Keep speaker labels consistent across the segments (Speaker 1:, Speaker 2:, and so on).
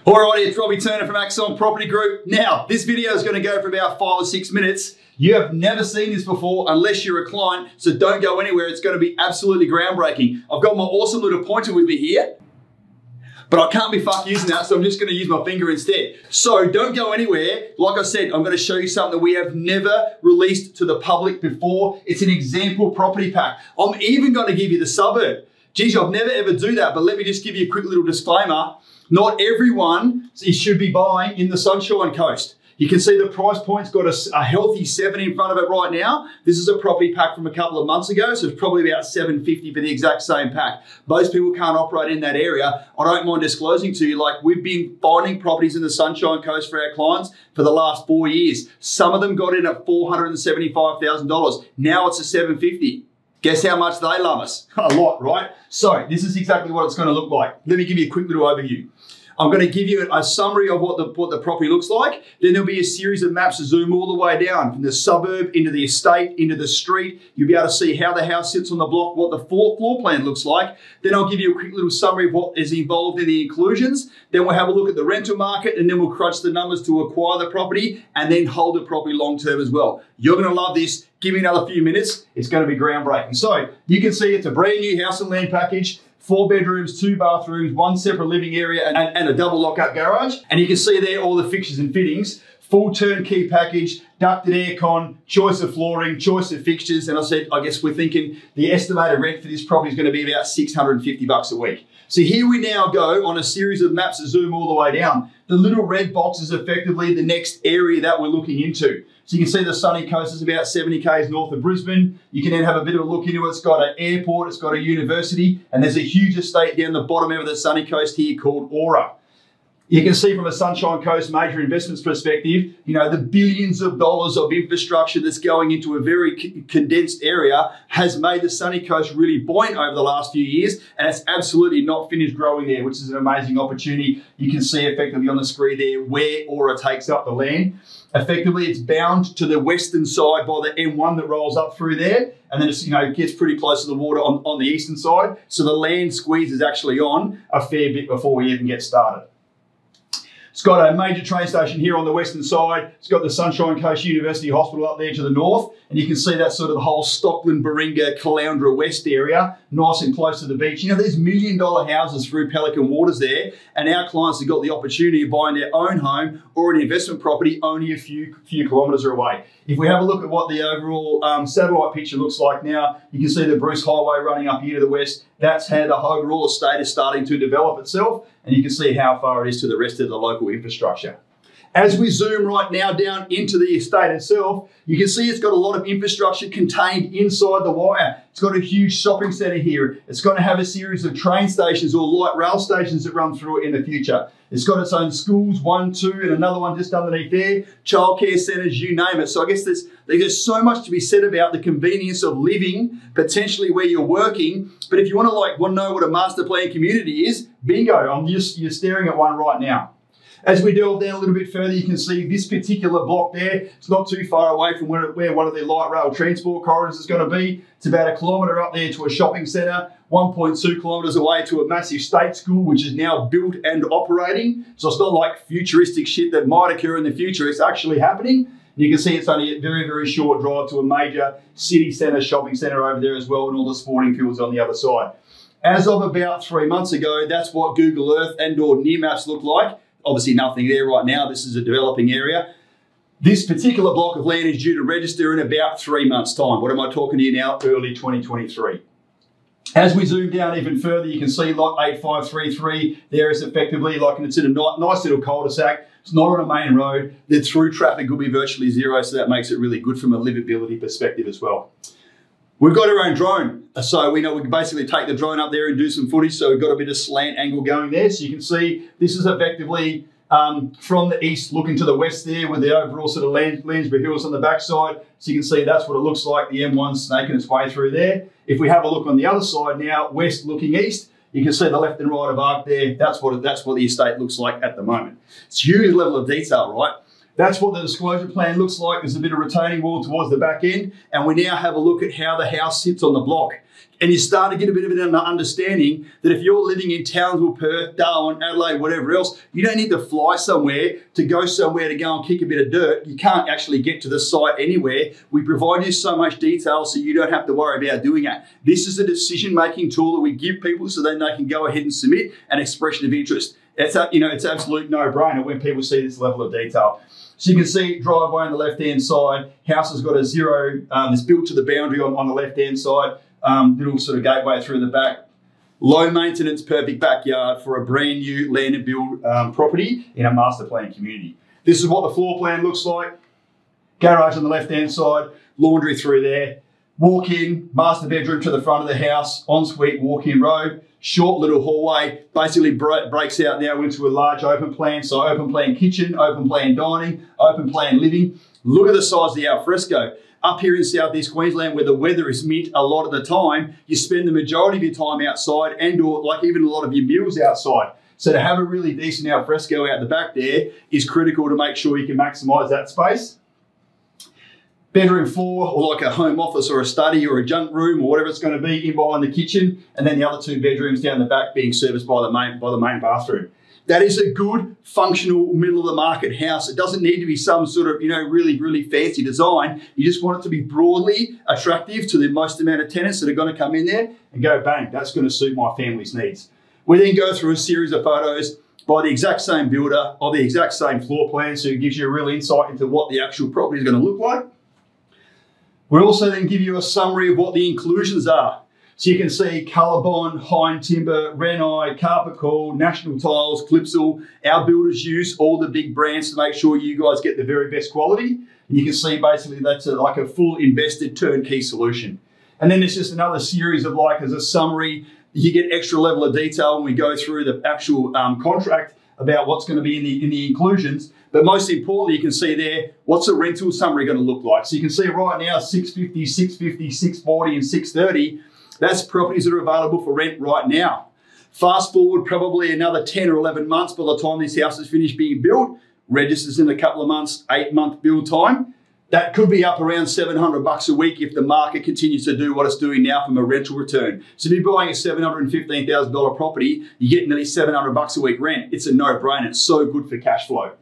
Speaker 1: Alrighty, it's Robbie Turner from Axon Property Group. Now, this video is going to go for about 5 or 6 minutes. You have never seen this before unless you're a client, so don't go anywhere. It's going to be absolutely groundbreaking. I've got my awesome little pointer with me here, but I can't be fucked using that, so I'm just going to use my finger instead. So don't go anywhere. Like I said, I'm going to show you something that we have never released to the public before. It's an example property pack. I'm even going to give you the suburb. Geez, I've never ever do that, but let me just give you a quick little disclaimer. Not everyone should be buying in the Sunshine Coast. You can see the price point's got a healthy 7 in front of it right now. This is a property pack from a couple of months ago, so it's probably about $750 for the exact same pack. Most people can't operate in that area. I don't mind disclosing to you, like, we've been finding properties in the Sunshine Coast for our clients for the last 4 years. Some of them got in at $475,000. Now it's a $750. Guess how much they love us? A lot, right? So this is exactly what it's going to look like. Let me give you a quick little overview. I'm going to give you a summary of what the property looks like. Then there'll be a series of maps to zoom all the way down from the suburb into the estate, into the street. You'll be able to see how the house sits on the block, what the floor plan looks like. Then I'll give you a quick little summary of what is involved in the inclusions. Then we'll have a look at the rental market, and then we'll crunch the numbers to acquire the property and then hold the property long term as well. You're going to love this. Give me another few minutes. It's going to be groundbreaking. So you can see it's a brand new house and land package. 4 bedrooms, 2 bathrooms, 1 separate living area and a double lock-up garage. And you can see there all the fixtures and fittings, full turnkey package, ducted aircon, choice of flooring, choice of fixtures. And I guess we're thinking the estimated rent for this property is going to be about $650 a week. So here we now go on a series of maps that zoom all the way down. The little red box is effectively the next area that we're looking into. So you can see the sunny coast is about 70 k's north of Brisbane. You can then have a bit of a look into it. It's got an airport, it's got a university, and there's a huge estate down the bottom of the sunny coast here called Aura. You can see from a Sunshine Coast major investments perspective, you know, the billions of dollars of infrastructure that's going into a very condensed area has made the sunny coast really buoyant over the last few years, and it's absolutely not finished growing there, which is an amazing opportunity. You can see effectively on the screen there where Aura takes up the land. Effectively, it's bound to the western side by the M1 that rolls up through there, and then it's, it gets pretty close to the water on the eastern side. So the land squeeze is actually on a fair bit before we even get started. It's got a major train station here on the western side. It's got the Sunshine Coast University Hospital up there to the north. And you can see that sort of the whole Stockland, Baringa, Caloundra West area, nice and close to the beach. You know, there's $1 million houses through Pelican Waters there. And our clients have got the opportunity of buying their own home or an investment property only a few kilometres away. If we have a look at what the overall satellite picture looks like now, you can see the Bruce Highway running up here to the west. That's how the overall estate is starting to develop itself, and you can see how far it is to the rest of the local infrastructure. As we zoom right now down into the estate itself, you can see it's got a lot of infrastructure contained inside the wire. It's got a huge shopping centre here. It's going to have a series of train stations or light rail stations that run through it in the future. It's got its own schools, 1, 2, and another one just underneath there, childcare centres, you name it. So I guess there's so much to be said about the convenience of living, potentially where you're working. But if you want to know what a master plan community is, bingo, you're staring at one right now. As we delve down a little bit further, you can see this particular block there. It's not too far away from where one of the light rail transport corridors is going to be. It's about 1 kilometre up there to a shopping centre, 1.2 kilometres away to a massive state school, which is now built and operating. So it's not like futuristic shit that might occur in the future. It's actually happening. And you can see it's only a very, very short drive to a major city centre, shopping centre over there as well, and all the sporting fields on the other side. As of about 3 months ago, that's what Google Earth and/or Near Maps looked like. Obviously nothing there right now. This is a developing area. This particular block of land is due to register in about 3 months' time. What am I talking to you now? Early 2023. As we zoom down even further, you can see lot 8533 there is effectively and it's in a nice little cul-de-sac. It's not on a main road. The through traffic will be virtually zero, so that makes it really good from a livability perspective as well. We've got our own drone, so we know we can basically take the drone up there and do some footage, so we've got a bit of slant angle going there. So you can see this is effectively from the east looking to the west there with the overall sort of Landsborough Hills on the backside. So you can see that's what it looks like, the M1 snaking its way through there. If we have a look on the other side now, west looking east, you can see the left and right of arc there. That's what the estate looks like at the moment. It's a huge level of detail, right? That's what the disclosure plan looks like. There's a bit of retaining wall towards the back end, and we now have a look at how the house sits on the block. And you start to get a bit of an understanding that if you're living in Townsville, Perth, Darwin, Adelaide, whatever else, you don't need to fly somewhere to go somewhere to go and kick a bit of dirt. You can't actually get to the site anywhere. We provide you so much detail so you don't have to worry about doing it. This is a decision-making tool that we give people so then they can go ahead and submit an expression of interest. It's it's absolute no-brainer when people see this level of detail. So you can see driveway on the left-hand side. House has got a zero, it's built to the boundary on the left-hand side. Little sort of gateway through the back. Low maintenance, perfect backyard for a brand new land and build property in a master plan community. This is what the floor plan looks like. Garage on the left-hand side, laundry through there. Walk in, master bedroom to the front of the house, ensuite walk-in robe, short little hallway, basically breaks out now into a large open plan. So open plan kitchen, open plan dining, open plan living. Look at the size of the alfresco. Up here in Southeast Queensland, where the weather is mint a lot of the time, you spend the majority of your time outside and or like even a lot of your meals outside. So to have a really decent alfresco out the back there is critical to make sure you can maximise that space. Bedroom 4, or like a home office or a study or a junk room or whatever it's going to be in behind the kitchen, and then the other 2 bedrooms down the back being serviced by the main bathroom. That is a good, functional, middle-of-the-market house. It doesn't need to be some sort of, really, really fancy design. You just want it to be broadly attractive to the most amount of tenants that are going to come in there and go, bang, that's going to suit my family's needs. We then go through a series of photos by the exact same builder of the exact same floor plan, so it gives you a real insight into what the actual property is going to look like. We'll also then give you a summary of what the inclusions are. So you can see Colorbond, Hind Timber, Renai, Carpet Call, National Tiles, Clipsal. Our builders use all the big brands to make sure you guys get the very best quality. And you can see basically that's like a full invested turnkey solution. And then there's just another series of as a summary, you get extra level of detail when we go through the actual contract about what's going to be in the inclusions. But most importantly, you can see there, what's the rental summary going to look like? So you can see right now, 650, 650, 640, and 630. That's properties that are available for rent right now. Fast forward probably another 10 or 11 months by the time this house is finished being built, registers in a couple of months, 8-month build time. That could be up around $700 a week if the market continues to do what it's doing now from a rental return. So if you're buying a $715,000 property, you get nearly $700 a week rent. It's a no-brainer. It's so good for cash flow.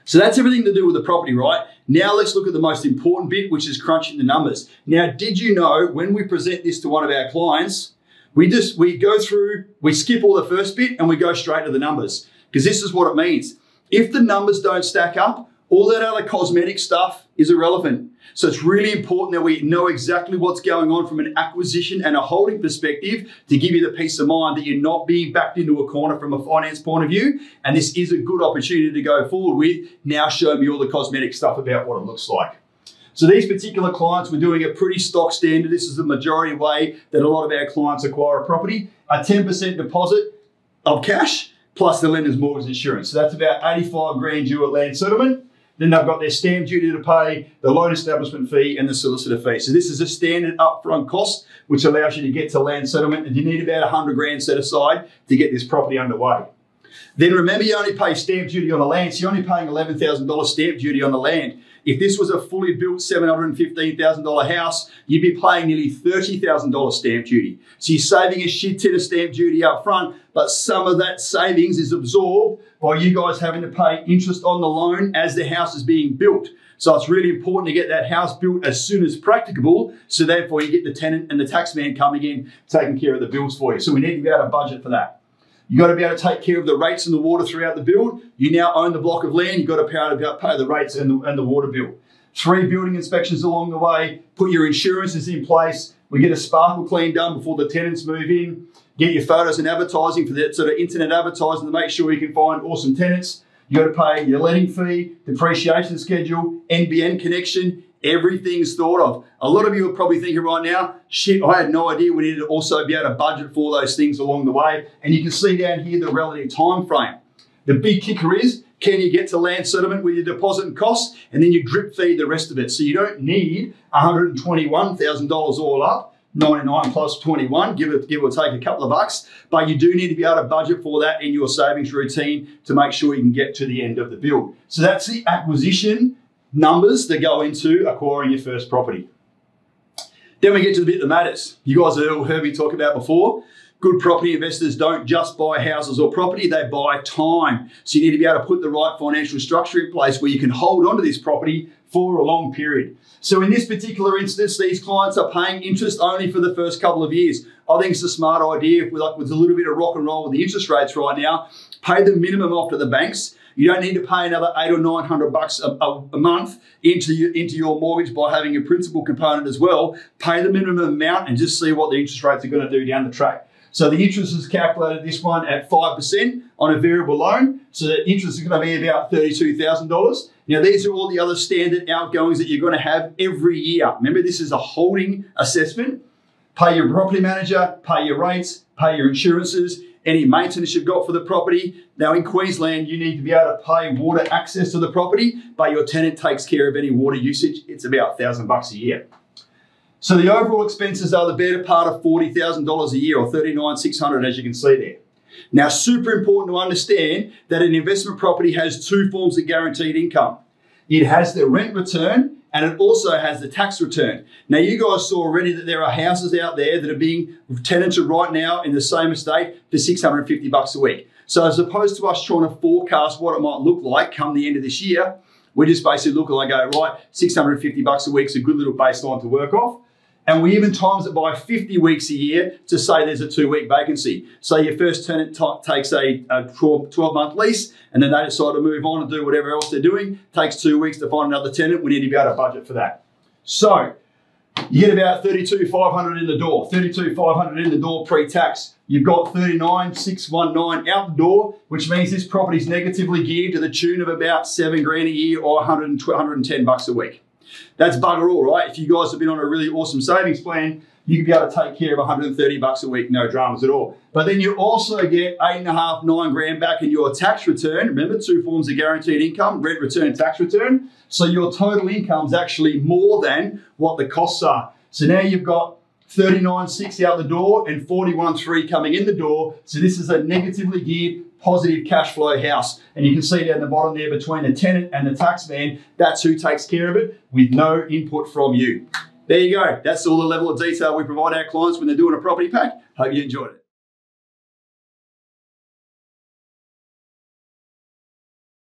Speaker 1: So that's everything to do with the property, right? Now let's look at the most important bit, which is crunching the numbers. Now, did you know when we present this to one of our clients, we skip all the first bit and we go straight to the numbers, because this is what it means. If the numbers don't stack up, all that other cosmetic stuff is irrelevant. So it's really important that we know exactly what's going on from an acquisition and a holding perspective to give you the peace of mind that you're not being backed into a corner from a finance point of view. And this is a good opportunity to go forward with. Now show me all the cosmetic stuff about what it looks like. So these particular clients were doing a pretty stock standard. This is the majority way that a lot of our clients acquire a property. A 10% deposit of cash plus the lender's mortgage insurance. So that's about 85 grand due at land settlement. Then they've got their stamp duty to pay, the loan establishment fee, and the solicitor fee. So this is a standard upfront cost, which allows you to get to land settlement, and you need about 100 grand set aside to get this property underway. Then remember, you only pay stamp duty on the land, so you're only paying $11,000 stamp duty on the land. If this was a fully built $715,000 house, you'd be paying nearly $30,000 stamp duty. So you're saving a shit ton of stamp duty up front, but some of that savings is absorbed by you guys having to pay interest on the loan as the house is being built. So it's really important to get that house built as soon as practicable, so therefore you get the tenant and the tax man coming in, taking care of the bills for you. So we need to be able to budget for that. You've got to be able to take care of the rates and the water throughout the build. You now own the block of land. You've got to pay the rates and the water bill. 3 building inspections along the way. Put your insurances in place. We get a sparkle clean done before the tenants move in. Get your photos and advertising for that sort of internet advertising to make sure you can find awesome tenants. You've got to pay your letting fee, depreciation schedule, NBN connection. Everything's thought of. A lot of you are probably thinking right now, shit, I had no idea we needed to also be able to budget for those things along the way. And you can see down here the relative time frame. The big kicker is, can you get to land settlement with your deposit and costs, and then you drip feed the rest of it. So you don't need $121,000 all up. $99 plus 21, give or take a couple of bucks, but you do need to be able to budget for that in your savings routine to make sure you can get to the end of the build. So that's the acquisition numbers that go into acquiring your first property. Then we get to the bit that matters. You guys have all heard me talk about before. Good property investors don't just buy houses or property, they buy time. So you need to be able to put the right financial structure in place where you can hold on to this property for a long period. So in this particular instance, these clients are paying interest only for the first couple of years. I think it's a smart idea with a little bit of rock and roll with the interest rates right now. Pay the minimum off to the banks. You don't need to pay another $800 or $900 a month into your mortgage by having a principal component as well. Pay the minimum amount and just see what the interest rates are going to do down the track. So the interest is calculated this one at 5% on a variable loan. So the interest is going to be about $32,000. Now these are all the other standard outgoings that you're going to have every year. Remember, this is a holding assessment. Pay your property manager, pay your rates, pay your insurances, any maintenance you've got for the property. Now in Queensland, you need to be able to pay water access to the property, but your tenant takes care of any water usage. It's about $1,000 a year. So the overall expenses are the better part of $40,000 a year, or $39,600 as you can see there. Now, super important to understand that an investment property has two forms of guaranteed income. It has the rent return and it also has the tax return. Now, you guys saw already that there are houses out there that are being tenanted right now in the same estate for $650 a week. So as opposed to us trying to forecast what it might look like come the end of this year, we just basically look and go, right, $650 a week is a good little baseline to work off. And we even times it by 50 weeks a year to say there's a 2-week vacancy. So your first tenant takes a 12-month lease and then they decide to move on and do whatever else they're doing. Takes 2 weeks to find another tenant. We need to be able to budget for that. So you get about $32,500 in the door, $32,500 in the door pre-tax. You've got $39,619 out the door, which means this property's negatively geared to the tune of about $7 grand a year or $110 a week. That's bugger all, right? If you guys have been on a really awesome savings plan, you can be able to take care of $130 a week, no dramas at all. But then you also get $8.5, $9 grand back in your tax return. Remember, two forms of guaranteed income, rent return, tax return. So your total income is actually more than what the costs are. So now you've got $39,600 out the door and $41,300 coming in the door. So this is a negatively geared, positive cash flow house. And you can see down the bottom there between the tenant and the tax man, that's who takes care of it with no input from you. There you go. That's all the level of detail we provide our clients when they're doing a property pack. Hope you enjoyed it.